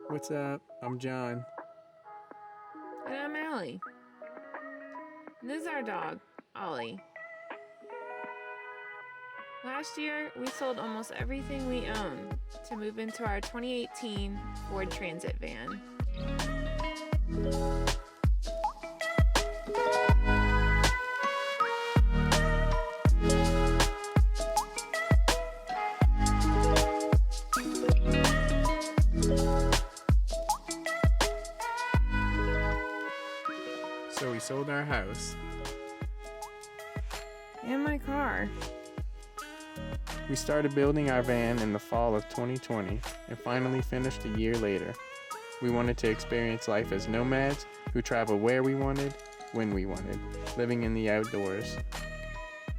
What's up? I'm John. And I'm Allie. This is our dog, Ollie. Last year, we sold almost everything we own to move into our 2018 Ford Transit van. So we sold our house. And my car. We started building our van in the fall of 2020 and finally finished a year later. We wanted to experience life as nomads who travel where we wanted, when we wanted, living in the outdoors.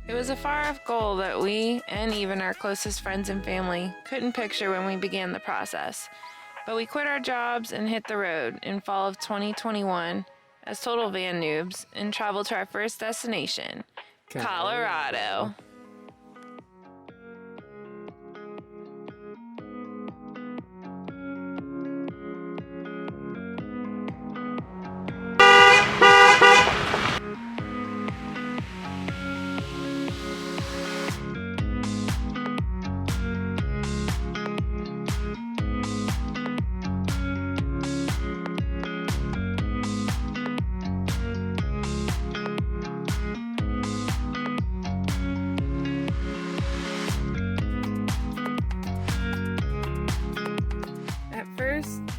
It was a far-off goal that we, and even our closest friends and family, couldn't picture when we began the process. But we quit our jobs and hit the road in fall of 2021 as total van noobs and traveled to our first destination, Colorado.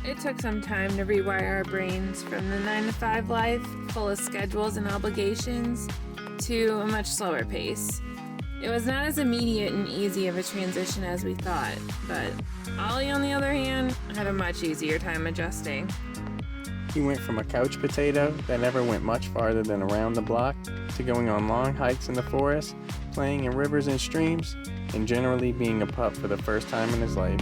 It took some time to rewire our brains from the 9-to-5 life, full of schedules and obligations, to a much slower pace. It was not as immediate and easy of a transition as we thought, but Ollie, on the other hand, had a much easier time adjusting. He went from a couch potato that never went much farther than around the block to going on long hikes in the forest, playing in rivers and streams, and generally being a pup for the first time in his life.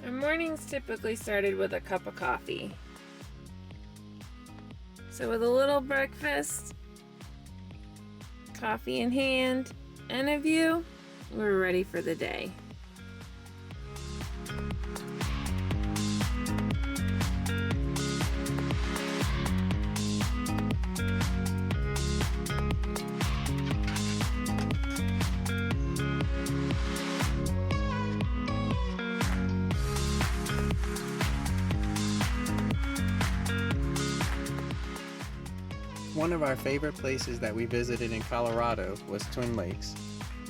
Our mornings typically started with a cup of coffee. So with a little breakfast, coffee in hand, and a view, we were ready for the day. One of our favorite places that we visited in Colorado was Twin Lakes.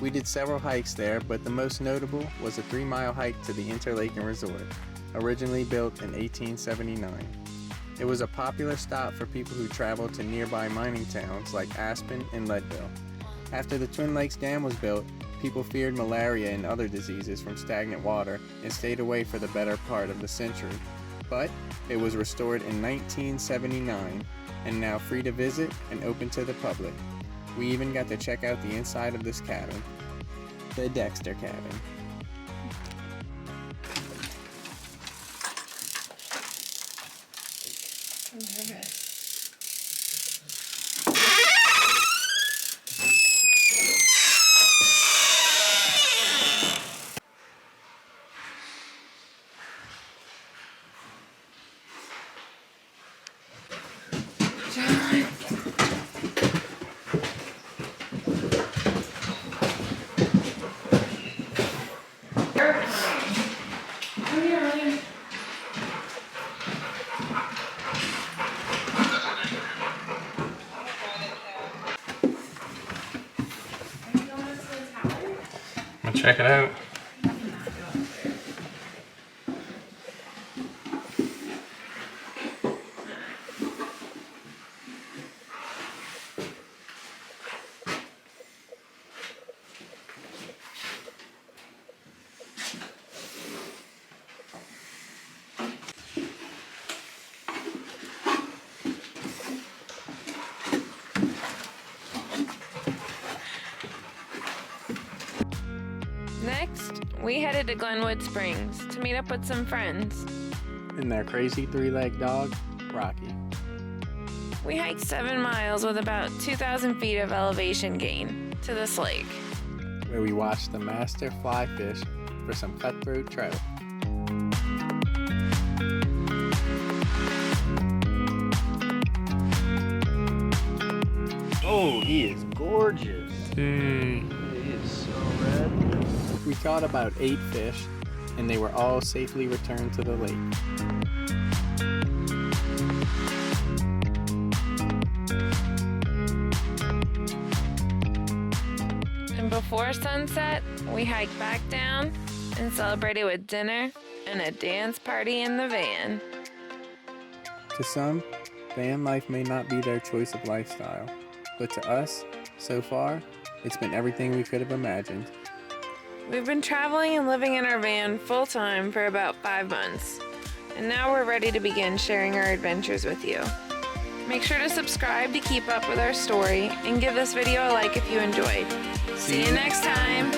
We did several hikes there, but the most notable was a 3-mile hike to the Interlaken Resort, originally built in 1879. It was a popular stop for people who traveled to nearby mining towns like Aspen and Leadville. After the Twin Lakes Dam was built, people feared malaria and other diseases from stagnant water and stayed away for the better part of the century. But it was restored in 1979 and now free to visit and open to the public. We even got to check out the inside of this cabin, the Dexter Cabin. I'm nervous. Check it out. Next, we headed to Glenwood Springs to meet up with some friends. And their crazy three-legged dog, Rocky. We hiked 7 miles with about 2,000 feet of elevation gain to this lake. Where we watched the master fly fish for some cutthroat trout. Oh, he is gorgeous. Hey. He is so red. We caught about 8 fish, and they were all safely returned to the lake. And before sunset, we hiked back down and celebrated with dinner and a dance party in the van. To some, van life may not be their choice of lifestyle, but to us, so far, it's been everything we could have imagined. We've been traveling and living in our van full time for about 5 months, and now we're ready to begin sharing our adventures with you. Make sure to subscribe to keep up with our story and give this video a like if you enjoyed. See you next time!